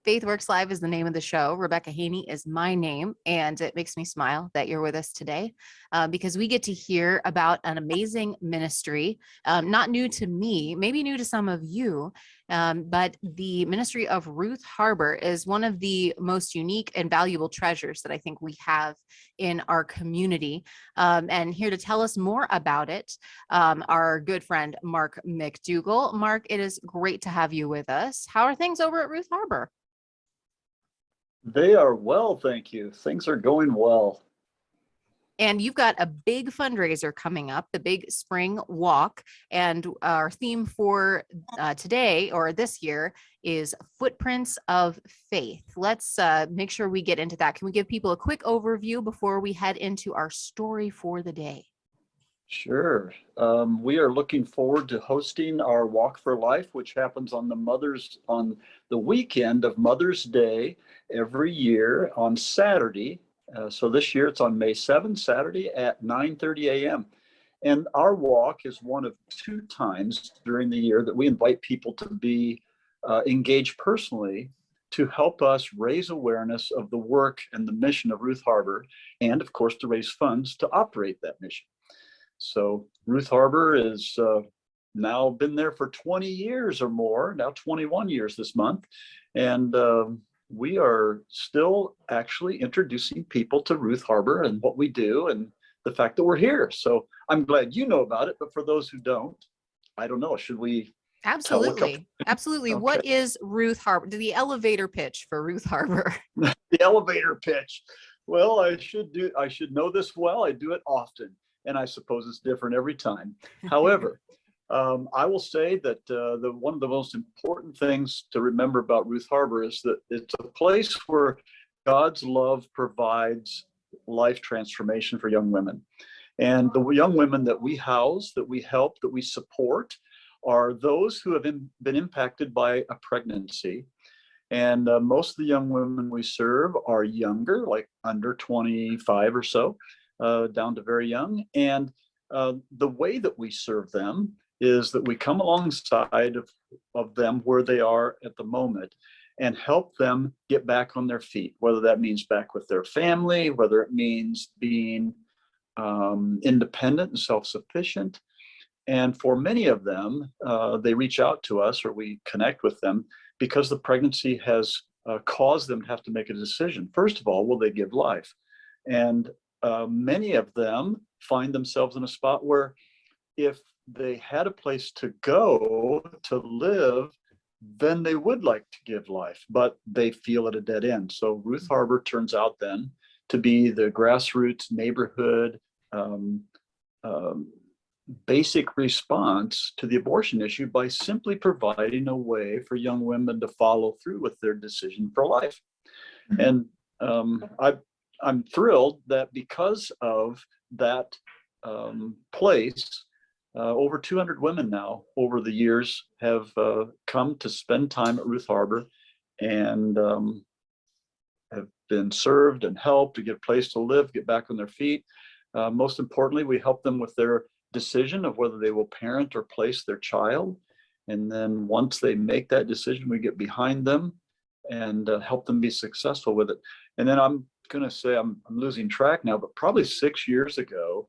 Faith Works Live is the name of the show. Rebecca Haynie is my name, and it makes me smile that you're with us today because we get to hear about an amazing ministry, not new to me, maybe new to some of you, but the ministry of Ruth Harbor is one of the most unique and valuable treasures that I think we have in our community. And here to tell us more about it, our good friend, Mark MacDougal. Mark, it is great to have you with us. How are things over at Ruth Harbor? They are well, thank you. Things are going well. And you've got a big fundraiser coming up, the big spring walk. And our theme for today or this year is Footprints of Faith. Let's make sure we get into that. Can we give people a quick overview before we head into our story for the day? Sure. We are looking forward to hosting our Walk for Life, which happens on the weekend of Mother's Day every year on Saturday. So this year it's on May 7th, Saturday at 9:30 a.m. And our walk is one of two times during the year that we invite people to be engaged personally to help us raise awareness of the work and the mission of Ruth Harbor, and of course to raise funds to operate that mission. So Ruth Harbor is now been there for 20 years or more, now 21 years this month. And we are still actually introducing people to Ruth Harbor and what we do and the fact that we're here. So I'm glad you know about it, but for those who don't, I don't know, should we? Absolutely. Absolutely. Okay. What is Ruth Harbor? The elevator pitch for Ruth Harbor. The elevator pitch. Well, I should know this well. I do it often. And I suppose it's different every time. However, I will say that one of the most important things to remember about Ruth Harbor is that it's a place where God's love provides life transformation for young women. And the young women that we house, that we help, that we support are those who have been impacted by a pregnancy. And most of the young women we serve are younger, like under 25 or so. Down to very young. And the way that we serve them is that we come alongside of them where they are at the moment and help them get back on their feet, whether that means back with their family, whether it means being independent and self-sufficient. And for many of them, they reach out to us or we connect with them because the pregnancy has caused them to have to make a decision. First of all, will they give life? And many of them find themselves in a spot where if they had a place to go to live, then they would like to give life, but they feel at a dead end. So Ruth Harbor turns out then to be the grassroots neighborhood basic response to the abortion issue by simply providing a way for young women to follow through with their decision for life. And I'm thrilled that because of that place, over 200 women now over the years have come to spend time at Ruth Harbor and have been served and helped to get a place to live, get back on their feet. Most importantly, we help them with their decision of whether they will parent or place their child. And then once they make that decision, we get behind them and help them be successful with it. And then I'm going to say I'm losing track now, but probably 6 years ago,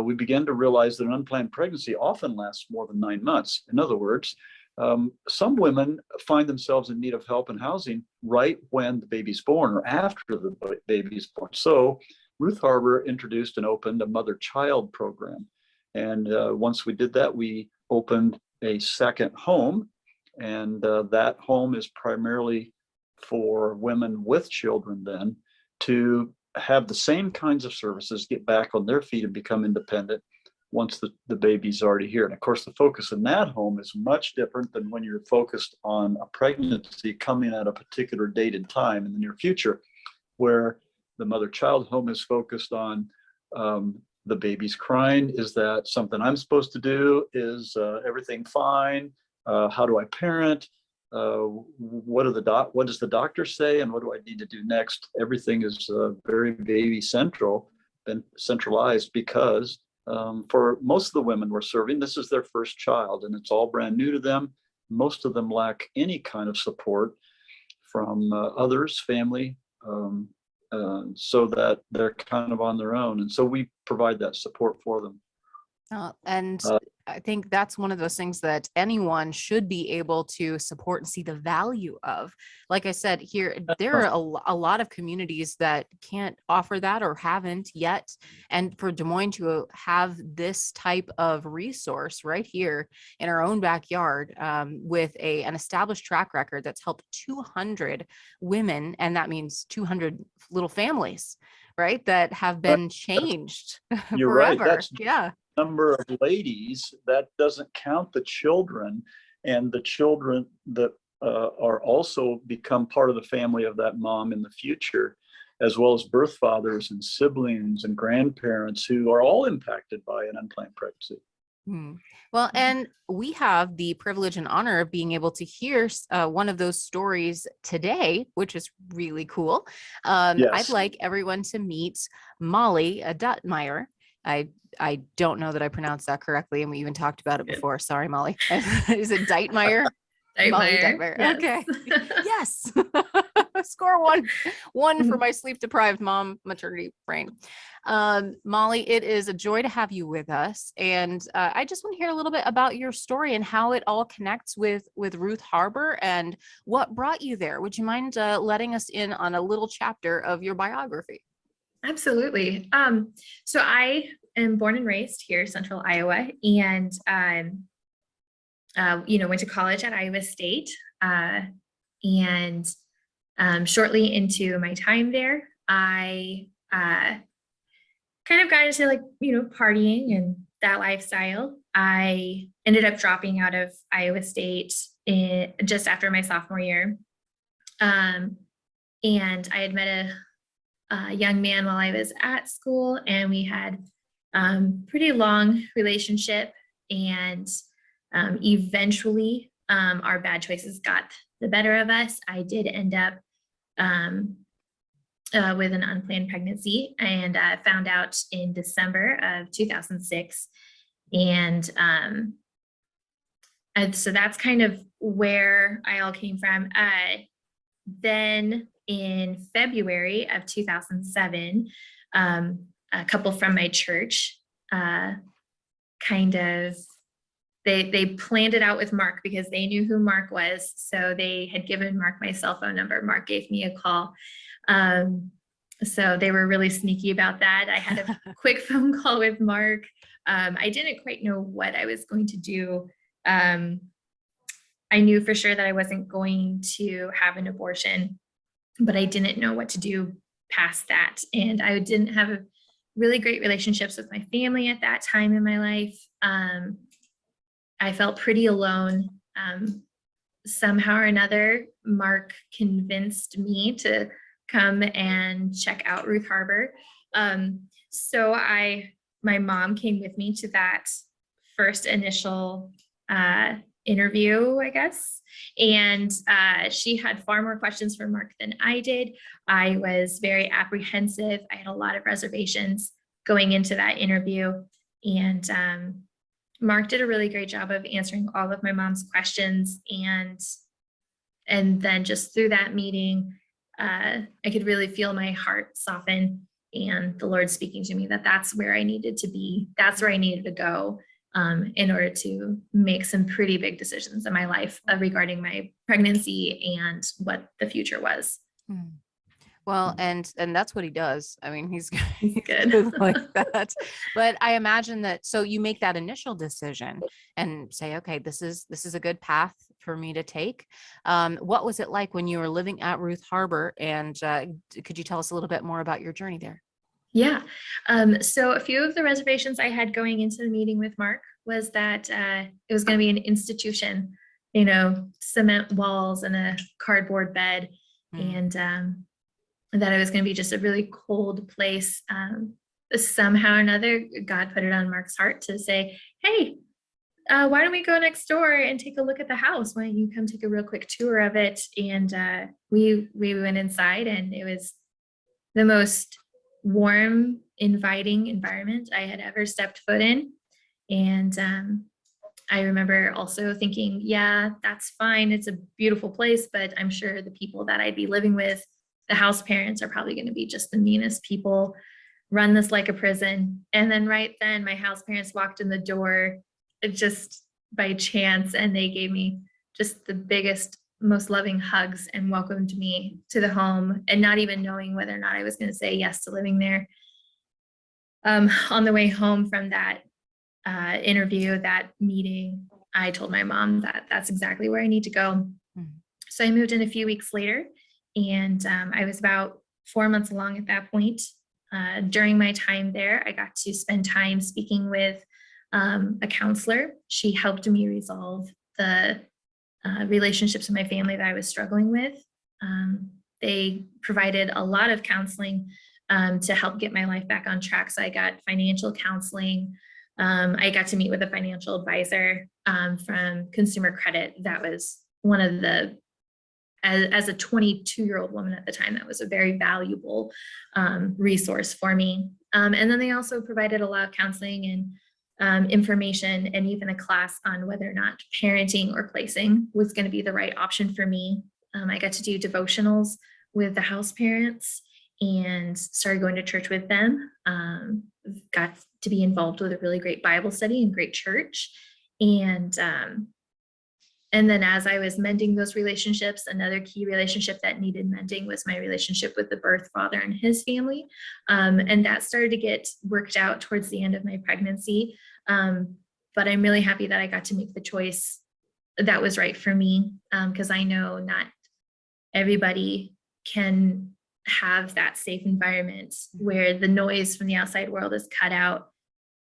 we began to realize that an unplanned pregnancy often lasts more than 9 months. In other words, some women find themselves in need of help and housing right when the baby's born or after the baby's born. So Ruth Harbor introduced and opened a mother-child program. And once we did that, we opened a second home. And that home is primarily for women with children then to have the same kinds of services, get back on their feet and become independent once the baby's already here. And of course, the focus in that home is much different than when you're focused on a pregnancy coming at a particular date and time in the near future, where the mother-child home is focused on the baby's crying. Is that something I'm supposed to do? Is everything fine? How do I parent? What does the doctor say, and what do I need to do next? Everything is very baby centralized because for most of the women we're serving, this is their first child and it's all brand new to them. Most of them lack any kind of support from others, family, so that they're kind of on their own. And so we provide that support for them. And I think that's one of those things that anyone should be able to support and see the value of. Like I said, here, there are a lot of communities that can't offer that or haven't yet. And for Des Moines to have this type of resource right here in our own backyard, with an established track record that's helped 200 women, and that means 200 little families, right, that have been changed You're forever. right. That's Yeah. Number of ladies. That doesn't count the children, and the children that are also become part of the family of that mom in the future, as well as birth fathers and siblings and grandparents who are all impacted by an unplanned pregnancy. Well, and we have the privilege and honor of being able to hear one of those stories today, which is really cool. Yes. I'd like everyone to meet Molly Deutmeyer. I don't know that I pronounced that correctly, and we even talked about it before. Sorry, Molly. Is it Deutmeyer? Molly Deutmeyer. Yes. Okay. Yes. Score one for my sleep deprived mom maternity brain. Molly, it is a joy to have you with us. And I just want to hear a little bit about your story and how it all connects with Ruth Harbor and what brought you there. Would you mind letting us in on a little chapter of your biography? Absolutely. So I am born and raised here, Central Iowa, and went to college at Iowa State. And shortly into my time there, I kind of got into partying and that lifestyle. I ended up dropping out of Iowa State just after my sophomore year. And I had met a young man while I was at school, and we had pretty long relationship, and eventually our bad choices got the better of us. I did end up with an unplanned pregnancy, and found out in December of 2006. And so that's kind of where I all came from. Then in February of 2007, a couple from my church they planned it out with Mark because they knew who Mark was. So they had given Mark my cell phone number. Mark gave me a call. So they were really sneaky about that. I had a quick phone call with Mark. I didn't quite know what I was going to do. I knew for sure that I wasn't going to have an abortion, but I didn't know what to do past that. And I didn't have really great relationships with my family at that time in my life. I felt pretty alone. Somehow or another, Mark convinced me to come and check out Ruth Harbor. So my mom came with me to that first initial interview, I guess. And she had far more questions for Mark than I did. I was very apprehensive. I had a lot of reservations going into that interview. And Mark did a really great job of answering all of my mom's questions. And then just through that meeting, I could really feel my heart soften, and the Lord speaking to me that that's where I needed to be. That's where I needed to go in order to make some pretty big decisions in my life regarding my pregnancy and what the future was. Well, and that's what he does. I mean, he's good like that. But I imagine that, so you make that initial decision and say, okay, this is a good path for me to take. What was it like when you were living at Ruth Harbor? And could you tell us a little bit more about your journey there? Yeah. So a few of the reservations I had going into the meeting with Mark was that it was going to be an institution, cement walls and a cardboard bed, and that it was going to be just a really cold place. Somehow or another, God put it on Mark's heart to say, hey, why don't we go next door and take a look at the house? Why don't you come take a real quick tour of it? And we went inside, and it was the most warm, inviting environment I had ever stepped foot in. And I remember also thinking, yeah, that's fine. It's a beautiful place, but I'm sure the people that I'd be living with, the house parents, are probably going to be just the meanest people, run this like a prison. And then right then my house parents walked in the door just by chance, and they gave me just the biggest, most loving hugs and welcomed me to the home, and not even knowing whether or not I was going to say yes to living there. On the way home from that interview, that meeting, I told my mom that that's exactly where I need to go. Mhm. So I moved in a few weeks later, and I was about 4 months along at that point. During my time there, I got to spend time speaking with a counselor. She helped me resolve the relationships in my family that I was struggling with. They provided a lot of counseling to help get my life back on track. So I got financial counseling. I got to meet with a financial advisor from Consumer Credit. That was one of the, as a 22-year-old woman at the time, that was a very valuable resource for me. And then they also provided a lot of counseling and information, and even a class on whether or not parenting or placing was going to be the right option for me. I got to do devotionals with the house parents and started going to church with them. Got to be involved with a really great Bible study and great church. And then as I was mending those relationships, another key relationship that needed mending was my relationship with the birth father and his family. And that started to get worked out towards the end of my pregnancy. But I'm really happy that I got to make the choice that was right for me, because I know not everybody can have that safe environment where the noise from the outside world is cut out,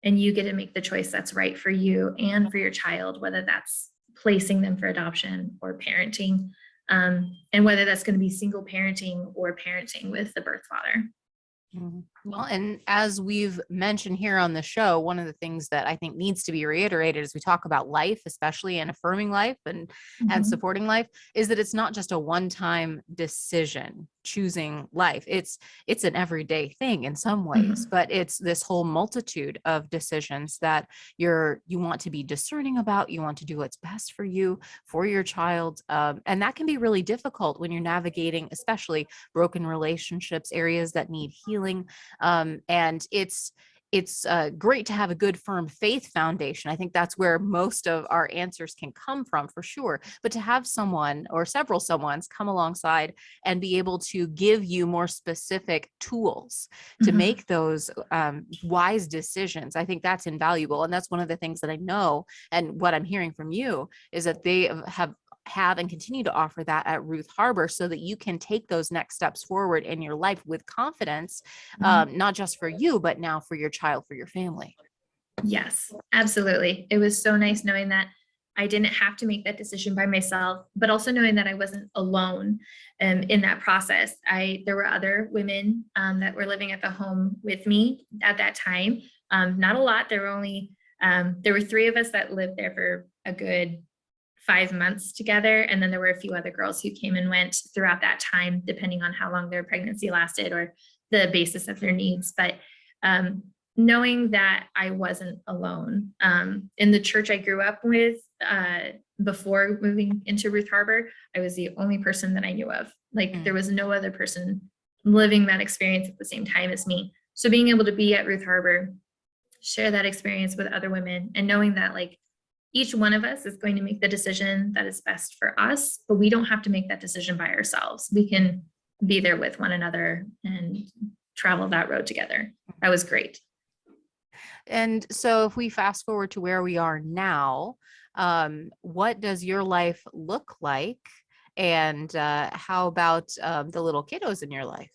and you get to make the choice that's right for you and for your child, whether that's placing them for adoption or parenting, and whether that's going to be single parenting or parenting with the birth father. Mhm. Well, and as we've mentioned here on the show, one of the things that I think needs to be reiterated as we talk about life, especially and affirming life and supporting life, is that it's not just a one-time decision choosing life. It's an everyday thing in some ways, but it's this whole multitude of decisions that you want to be discerning about. You want to do what's best for you, for your child, and that can be really difficult when you're navigating, especially broken relationships, areas that need healing. And it's great to have a good, firm faith foundation. I think that's where most of our answers can come from, for sure. But to have someone or several someones come alongside and be able to give you more specific tools to make those wise decisions, I think that's invaluable. And that's one of the things that I know, and what I'm hearing from you is that they have and continue to offer that at Ruth Harbor, so that you can take those next steps forward in your life with confidence, not just for you, but now for your child, for your family. Yes, absolutely. It was so nice knowing that I didn't have to make that decision by myself, but also knowing that I wasn't alone in that process. There were other women that were living at the home with me at that time. Not a lot. There were 3 of us that lived there for a good 5 months together. And then there were a few other girls who came and went throughout that time, depending on how long their pregnancy lasted or the basis of their needs. But knowing that I wasn't alone. In the church I grew up with, before moving into Ruth Harbor, I was the only person that I knew of. Like there was no other person living that experience at the same time as me. So being able to be at Ruth Harbor, share that experience with other women, and knowing that like each one of us is going to make the decision that is best for us, but we don't have to make that decision by ourselves. We can be there with one another and travel that road together. That was great. And so if we fast forward to where we are now, what does your life look like? And how about the little kiddos in your life?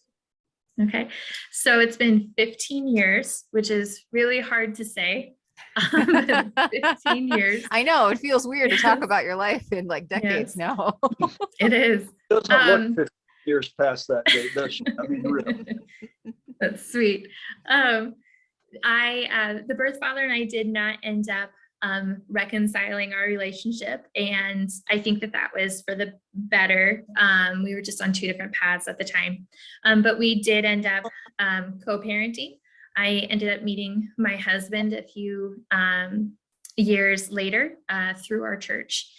Okay. So it's been 15 years, which is really hard to say. 15 years. I know it feels weird to talk about your life in like decades now. It is. It doesn't look 50 years past that date, does it? I mean, really. That's sweet. The birth father and I did not end up reconciling our relationship, and I think that was for the better. We were just on 2 different paths at the time, but we did end up co-parenting. I ended up meeting my husband a few years later, through our church,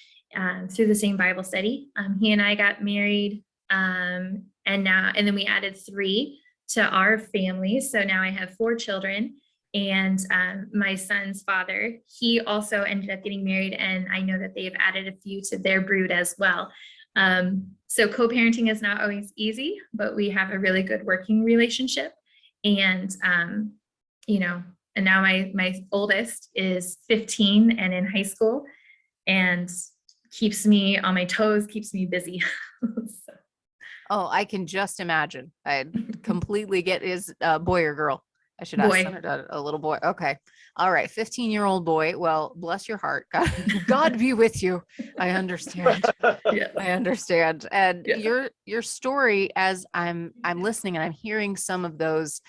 through the same Bible study. He and I got married, and then we added 3 to our family. So now I have 4 children. And my son's father, he also ended up getting married, and I know that they've added a few to their brood as well. So co-parenting is not always easy, but we have a really good working relationship. And and now my oldest is 15 and in high school, and keeps me on my toes, keeps me busy. So. Oh, I can just imagine. I completely get. Is boy or girl? I should ask Boy. Senator, a little boy. Okay. All right. 15-year-old boy. Well, bless your heart. God be with you. I understand. Yeah. I understand. And Yeah. your story, as I'm listening and I'm hearing some of those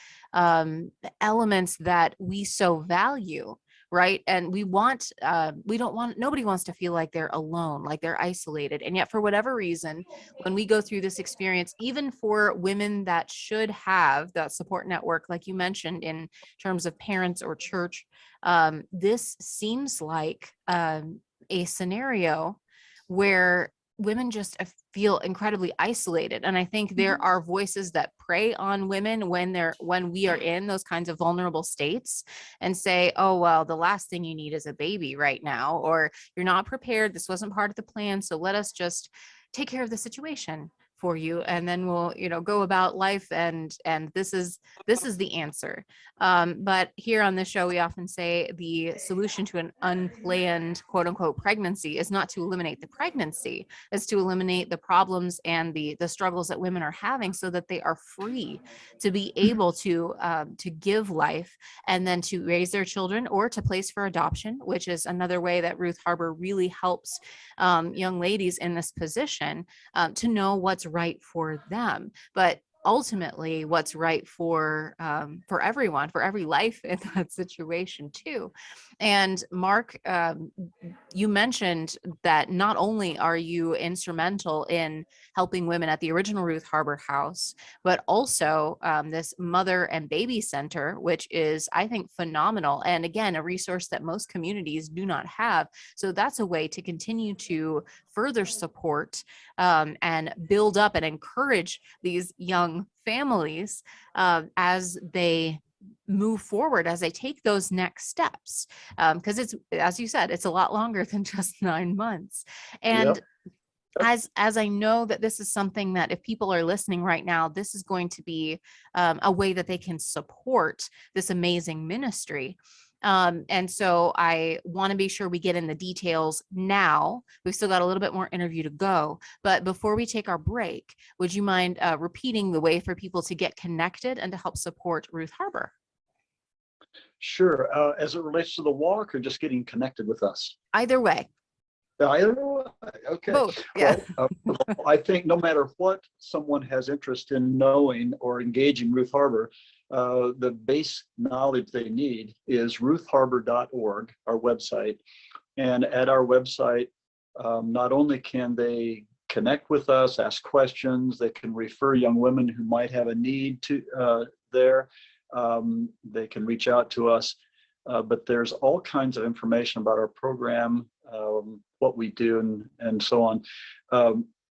elements that we so value, right? And we don't want, nobody wants to feel like they're alone, like they're isolated. And yet for whatever reason, when we go through this experience, even for women that should have that support network, like you mentioned in terms of parents or church, this seems like a scenario where women just feel incredibly isolated. And I think there are voices that prey on women when we are in those kinds of vulnerable states and say, oh, well, the last thing you need is a baby right now, or you're not prepared. This wasn't part of the plan. So let us just take care of the situation for you, and then we'll go about life, and this is the answer. But here on this show, we often say the solution to an unplanned quote unquote pregnancy is not to eliminate the pregnancy, is to eliminate the problems and the struggles that women are having, so that they are free to be able to give life and then to raise their children, or to place for adoption, which is another way that Ruth Harbor really helps young ladies in this position to know what's right for them, but ultimately what's right for everyone, for every life in that situation too. And Mark, you mentioned that not only are you instrumental in helping women at the original Ruth Harbor house, but also this mother and baby center, which is, I think, phenomenal. And again, a resource that most communities do not have. So that's a way to continue to further support and build up and encourage these young families as they move forward, as they take those next steps. Because it's, as you said, it's a lot longer than just 9 months. And as I know that this is something that if people are listening right now, this is going to be a way that they can support this amazing ministry. And so I want to be sure we get in the details now. We've still got a little bit more interview to go, but before we take our break, would you mind repeating the way for people to get connected and to help support Ruth Harbor? Sure. As it relates to the walk, or just getting connected with us? Either way. Either way. Okay. Both. Yeah. Well, I think no matter what someone has interest in knowing or engaging Ruth Harbor, the base knowledge they need is ruthharbor.org, our website. And at our website, not only can they connect with us, ask questions, they can refer young women who might have a need to there. They can reach out to us, but there's all kinds of information about our program, what we do, and so on.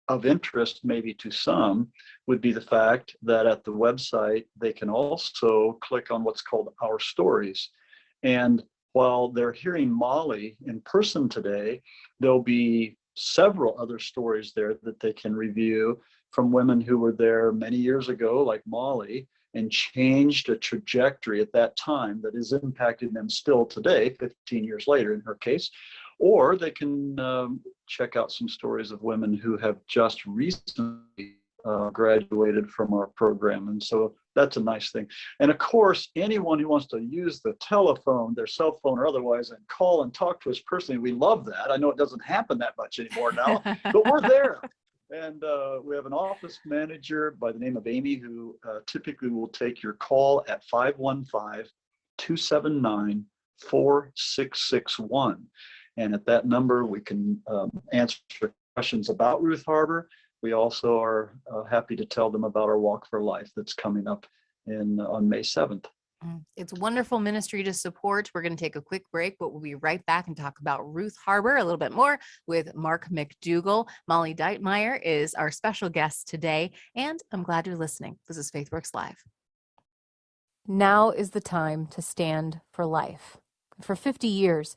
Of interest, maybe to some, would be the fact that at the website, they can also click on what's called Our Stories. And while they're hearing Molly in person today, there'll be several other stories there that they can review from women who were there many years ago, like Molly, and changed a trajectory at that time that is impacting them still today, 15 years later in her case. Or they can check out some stories of women who have just recently graduated from our program. And so that's a nice thing. And of course, anyone who wants to use the telephone, their cell phone or otherwise, and call and talk to us personally, we love that. I know it doesn't happen that much anymore now, but we're there. And we have an office manager by the name of Amy who typically will take your call at 515-279-4661. And at that number, we can answer questions about Ruth Harbor. We also are happy to tell them about our Walk for Life that's coming up on May 7th. It's a wonderful ministry to support. We're going to take a quick break, but we'll be right back and talk about Ruth Harbor a little bit more with Mark MacDougal. Molly Deutmeyer is our special guest today, and I'm glad you're listening. This is FaithWorks Live. Now is the time to stand for life. For 50 years,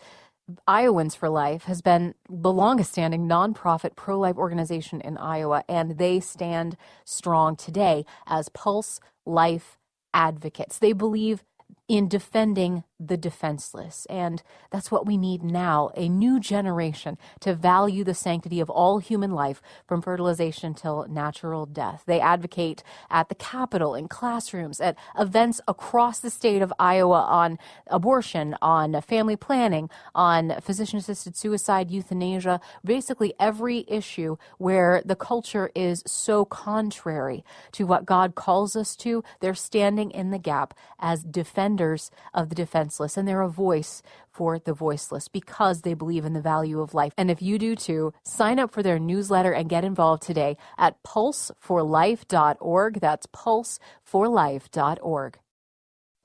Iowans for Life has been the longest standing nonprofit pro-life organization in Iowa, and they stand strong today as Pulse Life advocates. They believe in defending the defenseless, and that's what we need now, a new generation to value the sanctity of all human life from fertilization till natural death. They advocate at the Capitol, in classrooms, at events across the state of Iowa on abortion, on family planning, on physician-assisted suicide, euthanasia, basically every issue where the culture is so contrary to what God calls us to. They're standing in the gap as defenders of the defenseless, and they're a voice for the voiceless because they believe in the value of life. And if you do too, sign up for their newsletter and get involved today at pulseforlife.org. That's pulseforlife.org.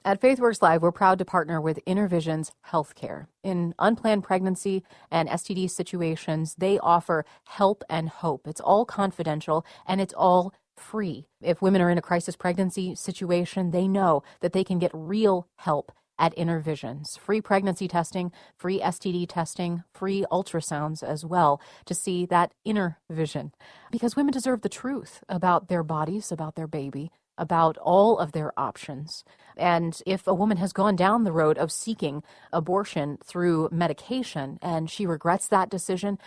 At FaithWorks Live, we're proud to partner with InnerVisions Healthcare. In unplanned pregnancy and STD situations, they offer help and hope. It's all confidential and it's all free. If women are in a crisis pregnancy situation, they know that they can get real help at InnerVisions. Free pregnancy testing, free STD testing, free ultrasounds as well to see that inner vision. Because women deserve the truth about their bodies, about their baby, about all of their options. And if a woman has gone down the road of seeking abortion through medication and she regrets that decision,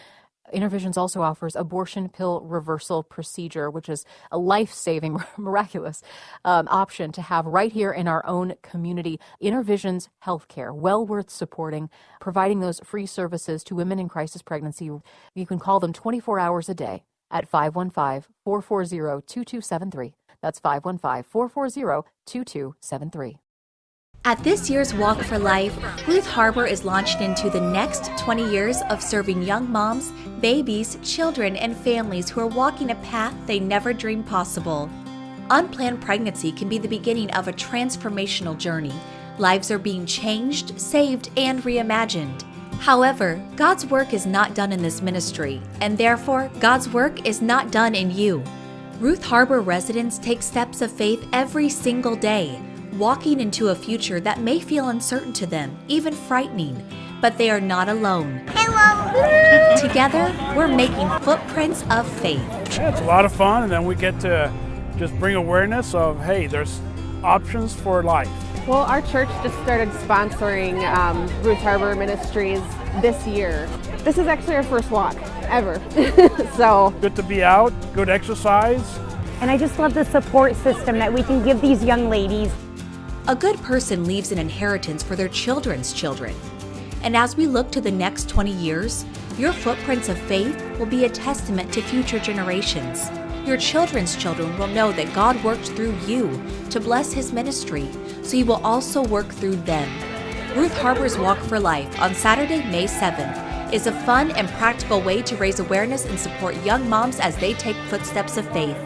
InnerVisions also offers abortion pill reversal procedure, which is a life-saving, miraculous option to have right here in our own community. InnerVisions Healthcare, well worth supporting, providing those free services to women in crisis pregnancy. You can call them 24 hours a day at 515-440-2273. That's 515-440-2273. At this year's Walk for Life, Ruth Harbor is launched into the next 20 years of serving young moms, babies, children, and families who are walking a path they never dreamed possible. Unplanned pregnancy can be the beginning of a transformational journey. Lives are being changed, saved, and reimagined. However, God's work is not done in this ministry, and therefore, God's work is not done in you. Ruth Harbor residents take steps of faith every single day, walking into a future that may feel uncertain to them, even frightening, but they are not alone. Hello! Together, we're making footprints of faith. Yeah, it's a lot of fun, and then we get to just bring awareness of, hey, there's options for life. Well, our church just started sponsoring Ruth Harbor Ministries this year. This is actually our first walk ever. So Good to be out, good exercise. And I just love the support system that we can give these young ladies. A good person leaves an inheritance for their children's children. And as we look to the next 20 years, your footprints of faith will be a testament to future generations. Your children's children will know that God worked through you to bless His ministry, so He will also work through them. Ruth Harbor's Walk for Life on Saturday, May 7th is a fun and practical way to raise awareness and support young moms as they take footsteps of faith.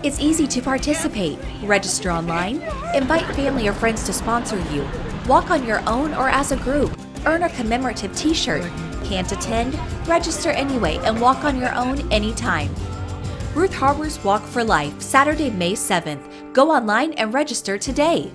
It's easy to participate. Register online, invite family or friends to sponsor you, walk on your own or as a group, earn a commemorative t-shirt, can't attend, register anyway, and walk on your own anytime. Ruth Harbor's Walk for Life, Saturday, May 7th. Go online and register today.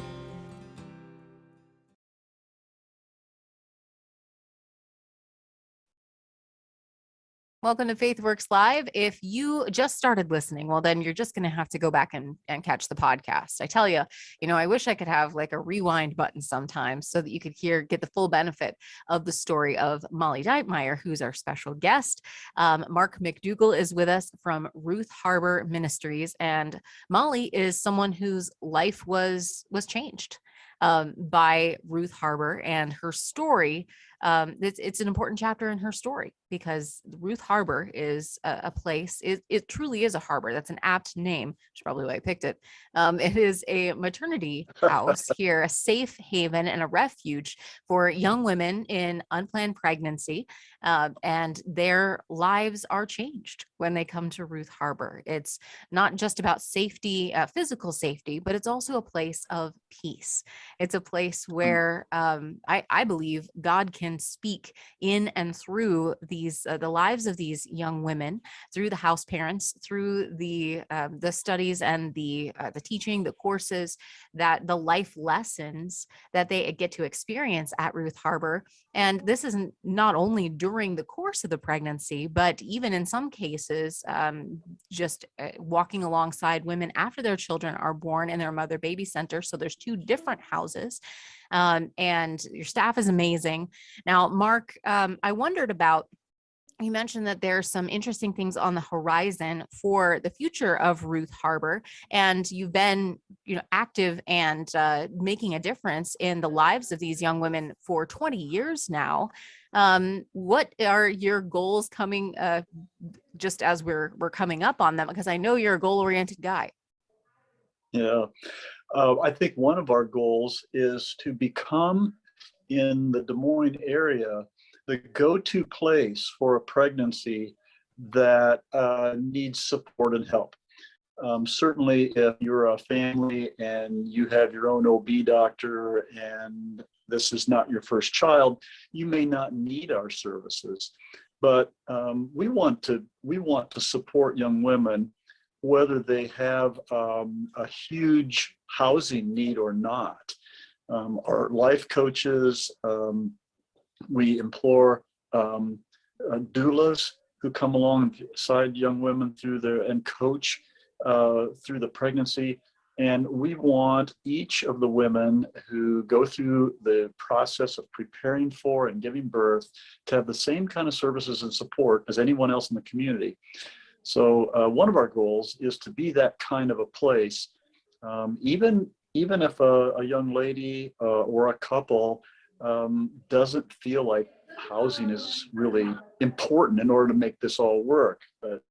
Welcome to FaithWorks Live. If you just started listening, well, then you're just going to have to go back and catch the podcast. I tell you, I wish I could have like a rewind button sometimes so that you could get the full benefit of the story of Molly Deutmeyer, who's our special guest. Mark MacDougal is with us from Ruth Harbor Ministries, and Molly is someone whose life was changed by Ruth Harbor, and her story it's an important chapter in her story, because Ruth Harbor is a place, it truly is a harbor. That's an apt name. That's probably why I picked it. It is a maternity house here, a safe haven and a refuge for young women in unplanned pregnancy. And their lives are changed when they come to Ruth Harbor. It's not just about safety, physical safety, but it's also a place of peace. It's a place where I believe God can speak in and through these the lives of these young women, through the house parents, through the studies and the teaching, the courses, that the life lessons that they get to experience at Ruth Harbor. And this isn't not only during the course of the pregnancy, but even in some cases, just walking alongside women after their children are born in their mother baby center. So there's two different houses, and your staff is amazing. Now, Mark, I wondered about, you mentioned that there's some interesting things on the horizon for the future of Ruth Harbor, and you've been, active and making a difference in the lives of these young women for 20 years now. What are your goals coming, just as we're coming up on them? Because I know you're a goal-oriented guy. Yeah, I think one of our goals is to become, in the Des Moines area, the go-to place for a pregnancy that needs support and help. Certainly, if you're a family and you have your own OB doctor and this is not your first child, you may not need our services. But we want to support young women, whether they have a huge housing need or not. Our life coaches, we implore doulas who come alongside young women and coach through the pregnancy. And we want each of the women who go through the process of preparing for and giving birth to have the same kind of services and support as anyone else in the community. So one of our goals is to be that kind of a place, even if a young lady or a couple doesn't feel like housing is really important in order to make this all work. But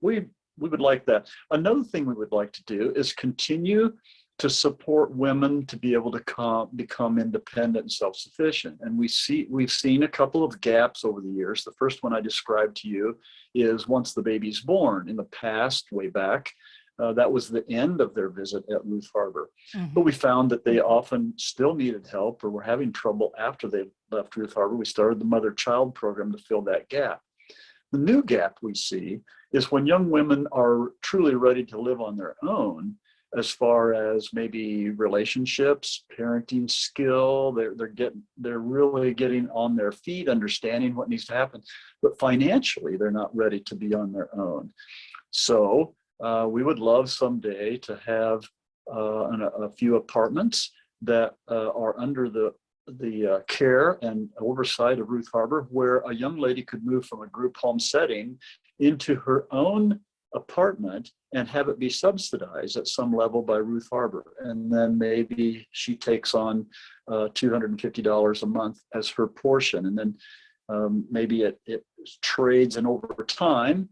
we would like that. Another thing we would like to do is continue to support women to be able to become independent and self-sufficient. And we've seen a couple of gaps over the years. The first one I described to you is once the baby's born. In the past, way back, that was the end of their visit at Ruth Harbor. Mm-hmm. But we found that they often still needed help or were having trouble after they left Ruth Harbor. We started the mother-child program to fill that gap. The new gap we see is when young women are truly ready to live on their own, as far as maybe relationships, parenting skill, they're really getting on their feet, understanding what needs to happen, but financially they're not ready to be on their own. So we would love someday to have a few apartments that are under the care and oversight of Ruth Harbor, where a young lady could move from a group home setting into her own apartment and have it be subsidized at some level by Ruth Harbor. And then maybe she takes on $250 a month as her portion. And then maybe it trades, and over time,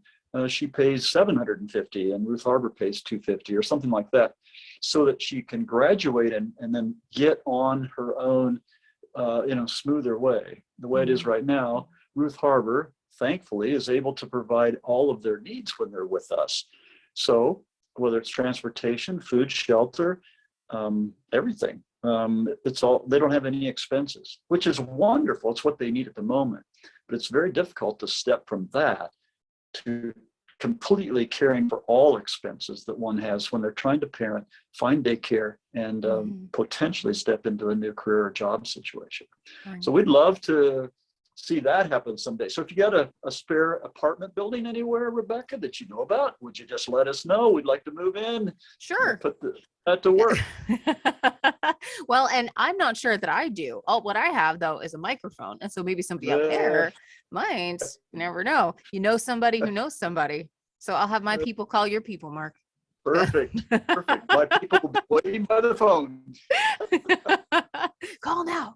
she pays $750 and Ruth Harbor pays $250 or something like that, so that she can graduate and then get on her own in a smoother way. The way it is right now, Ruth Harbor, thankfully, is able to provide all of their needs when they're with us. So whether it's transportation, food, shelter, everything, it's all, they don't have any expenses, which is wonderful. It's what they need at the moment. But it's very difficult to step from that to completely caring for all expenses that one has when they're trying to parent, find daycare, and potentially step into a new career or job situation. Right. So we'd love to see that happen someday. So if you got a spare apartment building anywhere, Rebecca, that you know about, would you just let us know? We'd like to move in. Sure. Put that to work. Well, and I'm not sure that I do. What I have, though, is a microphone. And so maybe somebody out there might, you never know. You know somebody who knows somebody. So I'll have my people call your people, Mark. Perfect. My people will be waiting by the phone. Call now.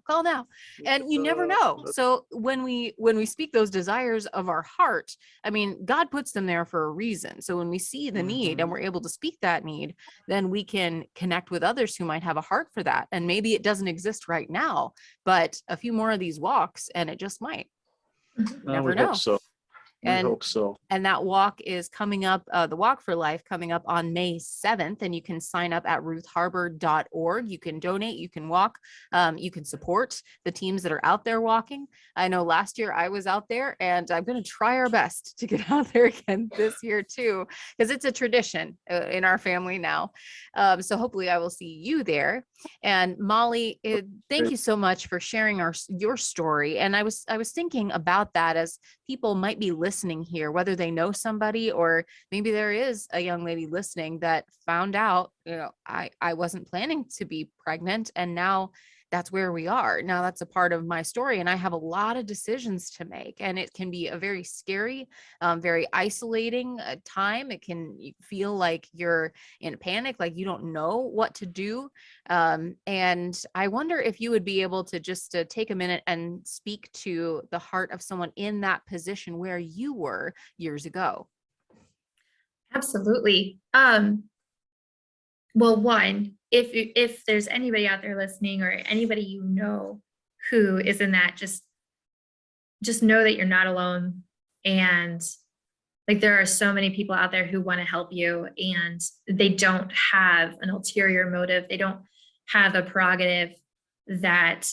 And you never know. So when we speak those desires of our heart, I mean, God puts them there for a reason. So when we see the need and we're able to speak that need, then we can connect with others who might have a heart for that. And maybe it doesn't exist right now, but a few more of these walks and it just might. Never know. Hope so. We hope so. And that walk is coming up, the Walk for Life coming up on May 7th. And you can sign up at ruthharbor.org. You can donate, you can walk, you can support the teams that are out there walking. I know last year I was out there, and I'm going to try our best to get out there again this year too, because it's a tradition in our family now. So hopefully I will see you there. And Molly, thank you so much for sharing your story. And I was thinking about that as people might be listening here, whether they know somebody or maybe there is a young lady listening that found out, I wasn't planning to be pregnant, and now that's where we are. Now that's a part of my story, and I have a lot of decisions to make, and it can be a very scary, very isolating time. It can feel like you're in panic, like you don't know what to do. And I wonder if you would be able to just take a minute and speak to the heart of someone in that position where you were years ago. Absolutely. Well, one, if there's anybody out there listening or anybody who is in that, just know that you're not alone. And like, there are so many people out there who want to help you, and they don't have an ulterior motive. They don't have a prerogative that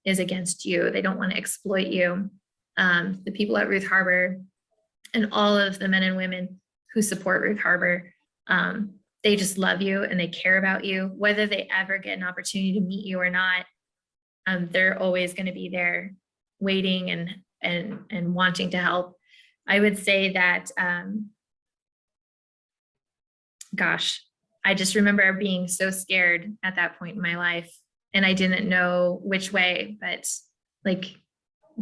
is against you. They don't want to exploit you. The people at Ruth Harbor and all of the men and women who support Ruth Harbor, they just love you and they care about you. Whether they ever get an opportunity to meet you or not, they're always going to be there waiting and wanting to help. I would say that, I just remember being so scared at that point in my life, and I didn't know which way, but like,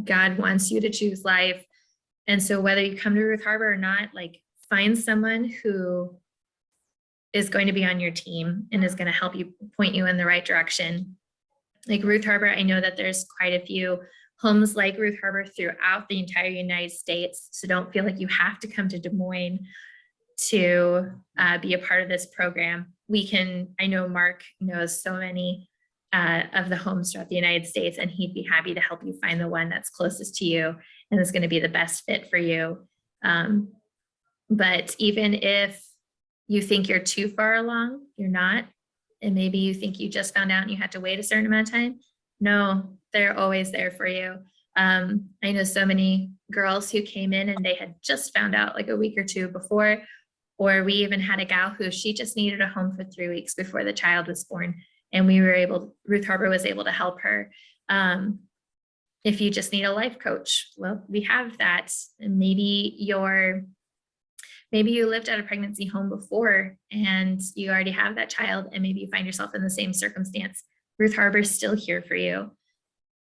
God wants you to choose life. And so whether you come to Ruth Harbor or not, like, find someone who is going to be on your team and is going to help you, point you in the right direction. Like Ruth Harbor, I know that there's quite a few homes like Ruth Harbor throughout the entire United States. So don't feel like you have to come to Des Moines to be a part of this program. I know Mark knows so many of the homes throughout the United States, and he'd be happy to help you find the one that's closest to you and is going to be the best fit for you. But even if you think you're too far along, you're not. And maybe you think you just found out and you had to wait a certain amount of time. No, they're always there for you. I know so many girls who came in and they had just found out like a week or two before, or we even had a gal who she just needed a home for 3 weeks before the child was born. And Ruth Harbor was able to help her. If you just need a life coach, well, we have that. And maybe you lived at a pregnancy home before and you already have that child, and maybe you find yourself in the same circumstance. Ruth Harbor is still here for you.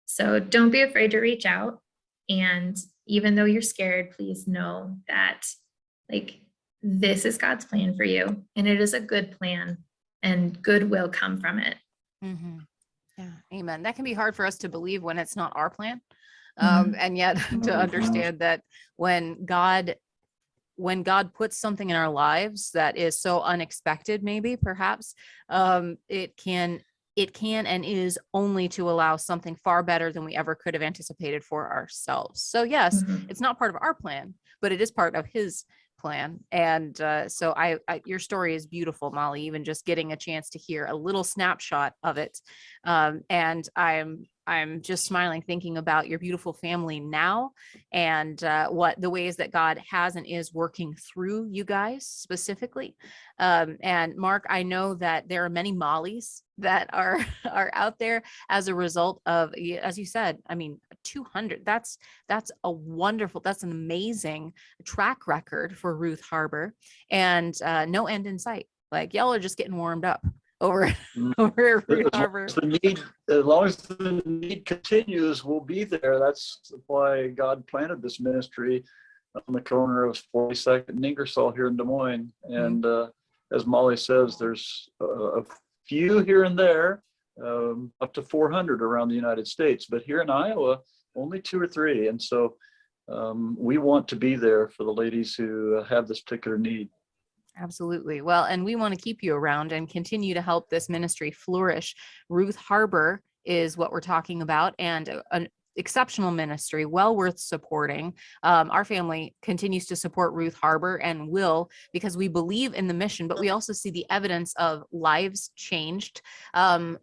So don't be afraid to reach out. And even though you're scared, please know that like, this is God's plan for you, and it is a good plan, and good will come from it. Mm-hmm. Yeah. Amen. That can be hard for us to believe when it's not our plan. And yet to understand that when God puts something in our lives that is so unexpected, maybe perhaps, it can and is only to allow something far better than we ever could have anticipated for ourselves. So yes, it's not part of our plan, but it is part of his plan. And so your story is beautiful, Molly, even just getting a chance to hear a little snapshot of it. And I'm just smiling, thinking about your beautiful family now, and what the ways that God has and is working through you guys specifically. And Mark, I know that there are many Mollys that are out there as a result of, as you said, I mean, 200, that's an amazing track record for Ruth Harbor, and no end in sight. Like, y'all are just getting warmed up over Ruth Harbor. As long as the need continues, we'll be there. That's why God planted this ministry on the corner of 42nd and Ingersoll here in Des Moines. And as Molly says, there's a few here and there, up to 400 around the United States, but here in Iowa, only 2 or 3. And so we want to be there for the ladies who have this particular need. Absolutely. Well, and we want to keep you around and continue to help this ministry flourish. Ruth Harbor is what we're talking about, and an exceptional ministry, well worth supporting. Our family continues to support Ruth Harbor and will, because we believe in the mission, but we also see the evidence of lives changed,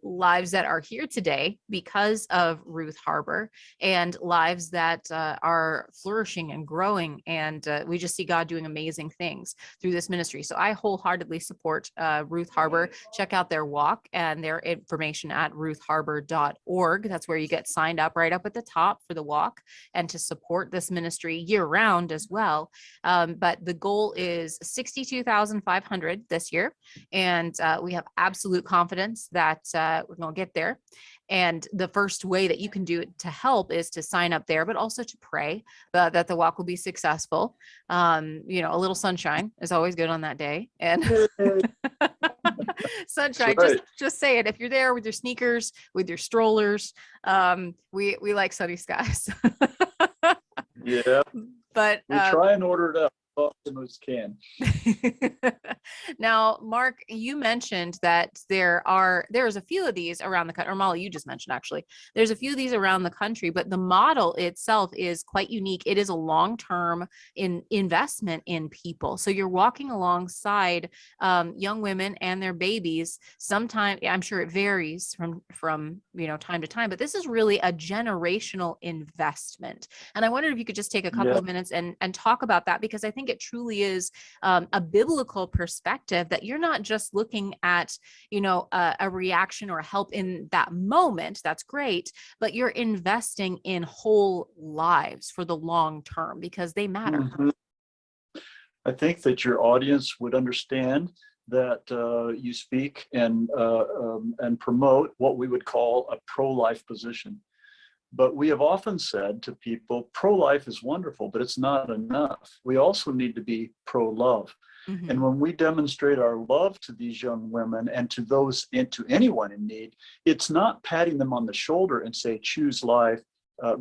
lives that are here today because of Ruth Harbor, and lives that are flourishing and growing. And we just see God doing amazing things through this ministry. So I wholeheartedly support Ruth Harbor. Check out their walk and their information at ruthharbor.org. That's where you get signed up, right up at the top for the walk, and to support this ministry year round as well. But the goal is 62,500 this year. And we have absolute confidence that we're going to get there. And the first way that you can do it to help is to sign up there, but also to pray that the walk will be successful. A little sunshine is always good on that day. And sunshine, Right. just say it. If you're there with your sneakers, with your strollers, we like sunny skies. Yeah, But we try and order it up as often as can. Now, Mark, you mentioned that there's a few of these around the country, or Molly, you just mentioned actually, there's a few of these around the country, but the model itself is quite unique. It is a long-term investment in people. So you're walking alongside young women and their babies. Sometimes, I'm sure it varies from time to time, but this is really a generational investment. And I wondered if you could just take a couple of minutes and talk about that, because I think it truly is a biblical perspective, that you're not just looking at, a reaction or help in that moment. That's great, but you're investing in whole lives for the long term, because they matter. Mm-hmm. I think that your audience would understand that you speak and promote what we would call a pro-life position. But we have often said to people, pro-life is wonderful, but it's not enough. We also need to be pro-love. Mm-hmm. And when we demonstrate our love to these young women and to anyone in need, it's not patting them on the shoulder and say, choose life,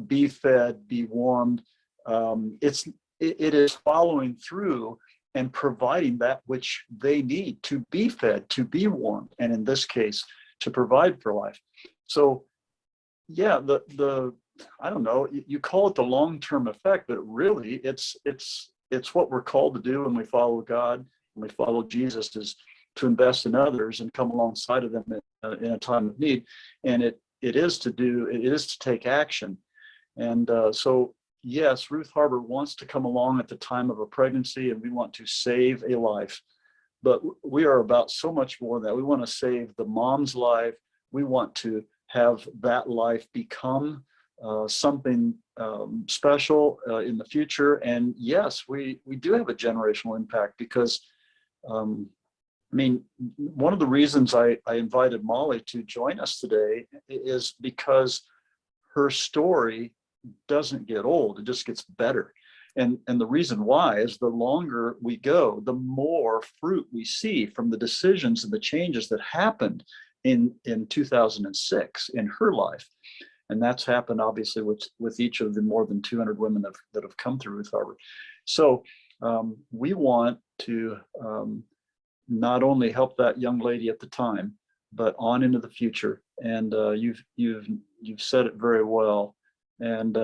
be fed, be warmed. It is following through and providing that which they need to be fed, to be warmed, and in this case, to provide for life. So yeah, I don't know, you call it the long-term effect, but really it's what we're called to do when we follow God, when we follow Jesus, is to invest in others and come alongside of them in a time of need. And it is to take action. And so yes, Ruth Harbor wants to come along at the time of a pregnancy, and we want to save a life. But we are about so much more than that. We want to save the mom's life. We want to have that life become something special in the future. And yes, we do have a generational impact, because one of the reasons I invited Molly to join us today is because her story doesn't get old, it just gets better. And the reason why is the longer we go, the more fruit we see from the decisions and the changes that happened in 2006 in her life. And that's happened obviously with each of the more than 200 women that have come through Ruth Harbor. So we want to not only help that young lady at the time, but on into the future. And you've said it very well. And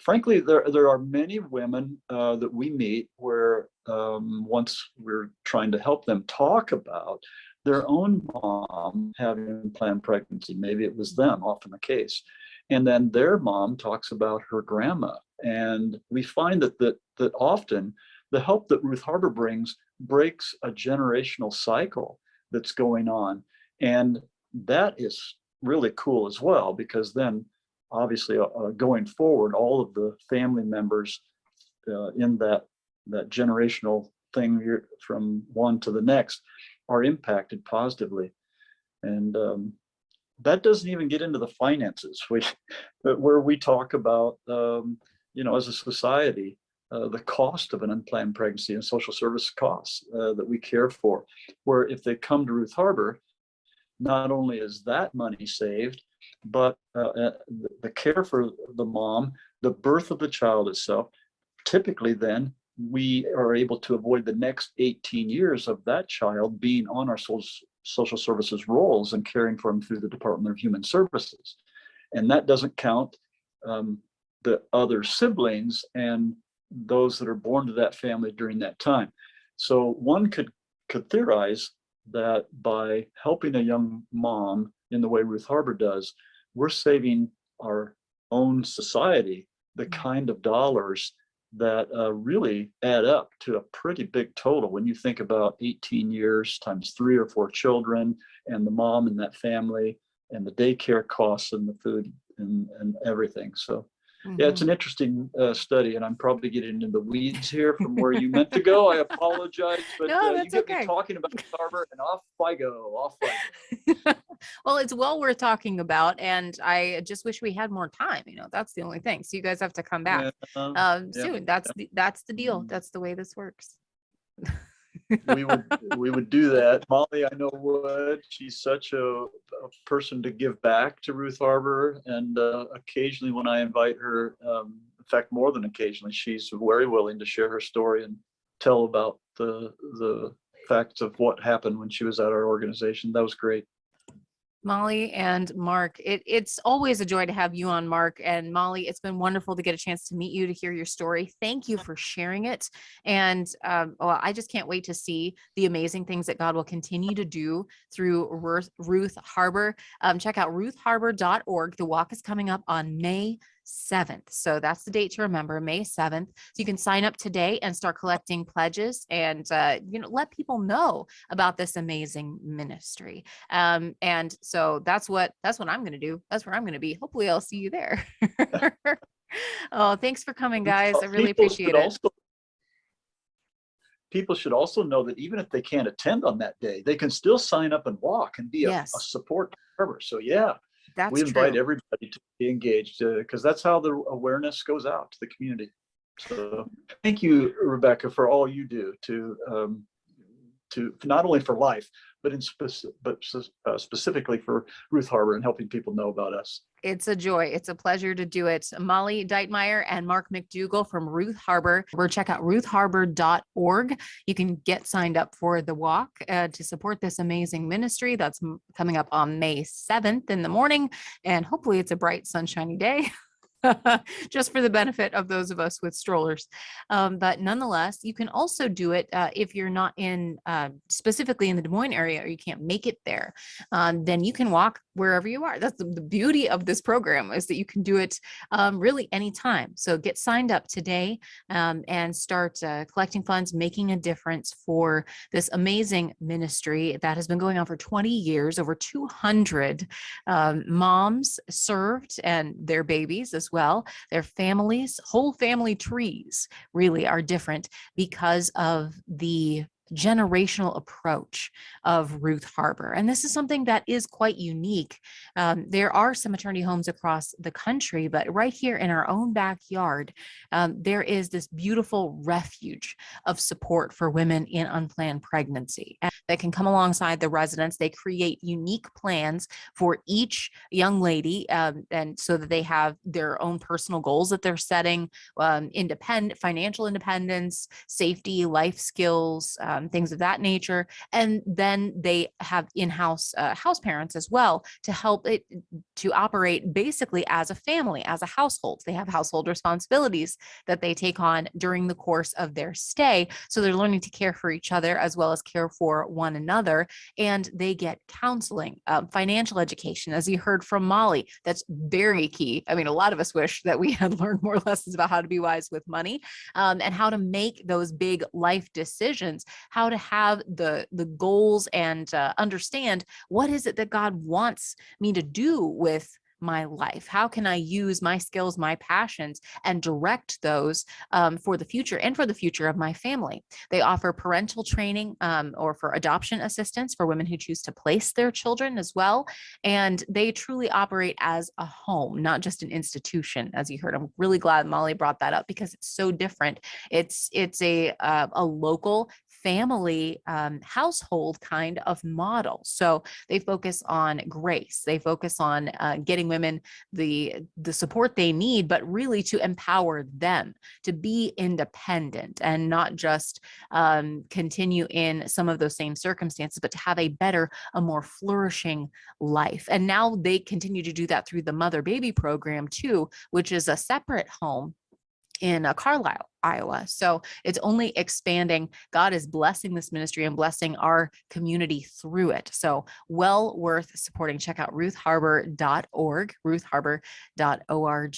frankly, there are many women that we meet where once we're trying to help them talk about their own mom having planned pregnancy. Maybe it was them, often the case. And then their mom talks about her grandma. And we find that often the help that Ruth Harbor brings breaks a generational cycle that's going on. And that is really cool as well, because then obviously going forward, all of the family members in that generational thing here from one to the next are impacted positively. And that doesn't even get into the finances, where we talk about, as a society, the cost of an unplanned pregnancy and social service costs that we care for. Where if they come to Ruth Harbor, not only is that money saved, but the care for the mom, the birth of the child itself, typically then we are able to avoid the next 18 years of that child being on our social services rolls and caring for them through the Department of Human Services. And that doesn't count the other siblings and those that are born to that family during that time. So one could theorize that by helping a young mom in the way Ruth Harbor does, we're saving our own society the kind of dollars that really add up to a pretty big total when you think about 18 years times 3 or 4 children and the mom and that family and the daycare costs and the food and everything. So yeah, it's an interesting study, and I'm probably getting into the weeds here from where you meant to go. I apologize, but No, you that's get okay. me talking about Harper, and off I go. Well, it's well worth talking about, and I just wish we had more time. That's the only thing. So you guys have to come back soon. That's the deal. That's the way this works. we would do that. Molly, I know would. She's such a person to give back to Ruth Harbor, and occasionally when I invite her, in fact, more than occasionally, she's very willing to share her story and tell about the facts of what happened when she was at our organization. That was great. Molly and Mark, it's always a joy to have you on, Mark. And Molly, it's been wonderful to get a chance to meet you, to hear your story. Thank you for sharing it. And I just can't wait to see the amazing things that God will continue to do through Ruth Harbor. Check out ruthharbor.org. The walk is coming up on May 7th. So that's the date to remember, May 7th. So you can sign up today and start collecting pledges and, let people know about this amazing ministry. And so that's what I'm going to do. That's where I'm going to be. Hopefully I'll see you there. Oh, thanks for coming, guys. I really appreciate it. People should also know that even if they can't attend on that day, they can still sign up and walk and be a support member. So yeah. We invite everybody to be engaged because that's how the awareness goes out to the community. So thank you, Rebecca, for all you do to not only for life, but specifically for Ruth Harbor and helping people know about us. It's a joy. It's a pleasure to do it. Molly Deutmeyer and Mark MacDougal from Ruth Harbor. Check out ruthharbor.org. You can get signed up for the walk to support this amazing ministry. That's coming up on May 7th in the morning. And hopefully it's a bright, sunshiny day. Just for the benefit of those of us with strollers. But nonetheless, you can also do it if you're not in specifically in the Des Moines area or you can't make it there. Then you can walk wherever you are. That's the beauty of this program, is that you can do it really anytime. So get signed up today and start collecting funds, making a difference for this amazing ministry that has been going on for 20 years, over 200 moms served and their babies as well. Their families, whole family trees really are different because of the generational approach of Ruth Harbor. And this is something that is quite unique. There are some maternity homes across the country, but right here in our own backyard, there is this beautiful refuge of support for women in unplanned pregnancy that can come alongside the residents. They create unique plans for each young lady, and so that they have their own personal goals that they're setting, financial independence, safety, life skills, things of that nature. And then they have in-house house parents as well to help it to operate basically as a family, as a household. They have household responsibilities that they take on during the course of their stay. So they're learning to care for each other as well as care for one another. And they get counseling, financial education, as you heard from Molly. That's very key. I mean, a lot of us wish that we had learned more lessons about how to be wise with money, and how to make those big life decisions, how to have the goals and understand what is it that God wants me to do with my life? How can I use my skills, my passions, and direct those for the future and for the future of my family? They offer parental training or for adoption assistance for women who choose to place their children as well. And they truly operate as a home, not just an institution, as you heard. I'm really glad Molly brought that up because it's so different. It's a local family household kind of model. So they focus on grace. They focus on getting women the support they need, but really to empower them to be independent and not just continue in some of those same circumstances, but to have a better, a more flourishing life. And now they continue to do that through the Mother Baby program too, which is a separate home in Carlisle, Iowa. So it's only expanding. God is blessing this ministry and blessing our community through it. So well worth supporting. Check out ruthharbor.org, ruthharbor.org.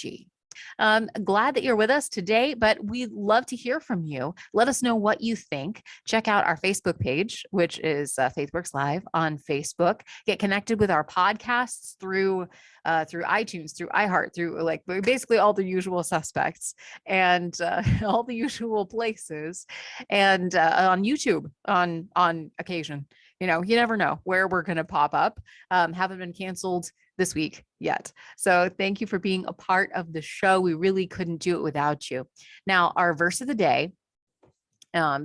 Glad that you're with us today, but we'd love to hear from you. Let us know what you think. Check out our Facebook page, which is FaithWorks Live on Facebook. Get connected with our podcasts through iTunes, through iHeart, through like basically all the usual suspects and all the usual places, and on YouTube on occasion. You never know where we're going to pop up. Haven't been canceled this week yet. So thank you for being a part of the show. We really couldn't do it without you. Now, our verse of the day,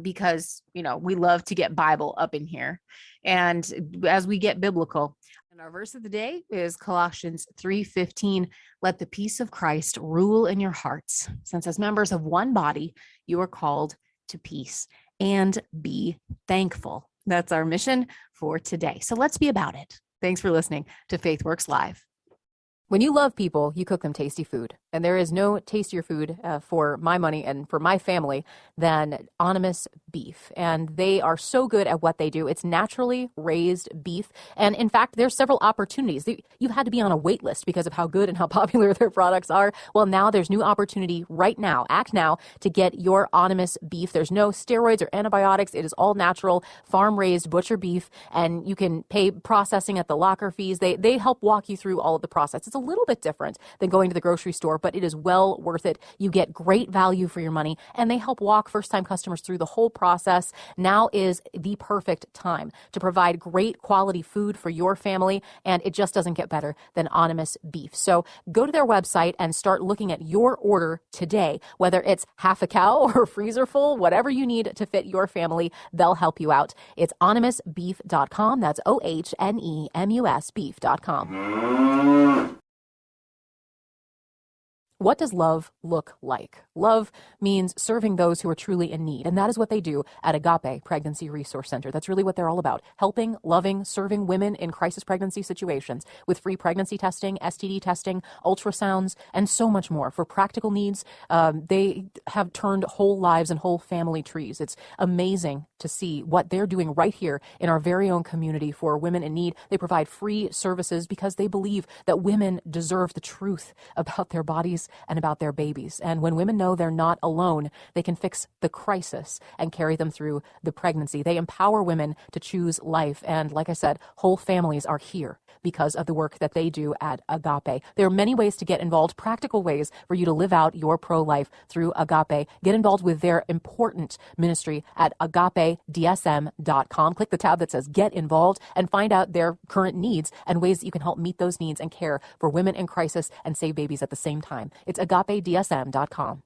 because, we love to get Bible up in here. And as we get biblical, and our verse of the day is Colossians 3:15. Let the peace of Christ rule in your hearts, since as members of one body, you are called to peace, and be thankful. That's our mission for today. So let's be about it. Thanks for listening to FaithWorks Live. When you love people, you cook them tasty food. And there is no tastier food for my money and for my family than Anonymous beef. And they are so good at what they do. It's naturally raised beef. And in fact, there's several opportunities. You've had to be on a wait list because of how good and how popular their products are. Well, now there's new opportunity right now. Act now to get your Anonymous beef. There's no steroids or antibiotics. It is all natural, farm-raised butcher beef. And you can pay processing at the locker fees. They help walk you through all of the process. It's a little bit different than going to the grocery store, but it is well worth it. You get great value for your money, and they help walk first-time customers through the whole process. Now is the perfect time to provide great quality food for your family, and it just doesn't get better than Anonymous beef. So go to their website and start looking at your order today, whether it's half a cow or freezer full, whatever you need to fit your family, they'll help you out. It's anonymousbeef.com. That's OHNEMUS beef.com. What does love look like? Love means serving those who are truly in need, and that is what they do at Agape Pregnancy Resource Center. That's really what they're all about, helping, loving, serving women in crisis pregnancy situations with free pregnancy testing, STD testing, ultrasounds, and so much more. For practical needs, they have turned whole lives and whole family trees. It's amazing to see what they're doing right here in our very own community for women in need. They provide free services because they believe that women deserve the truth about their bodies and about their babies. And when women know they're not alone, they can fix the crisis and carry them through the pregnancy. They empower women to choose life. And like I said, whole families are here because of the work that they do at Agape. There are many ways to get involved, practical ways for you to live out your pro-life through Agape. Get involved with their important ministry at agapedsm.com. Click the tab that says Get Involved and find out their current needs and ways that you can help meet those needs and care for women in crisis and save babies at the same time. It's agapedsm.com.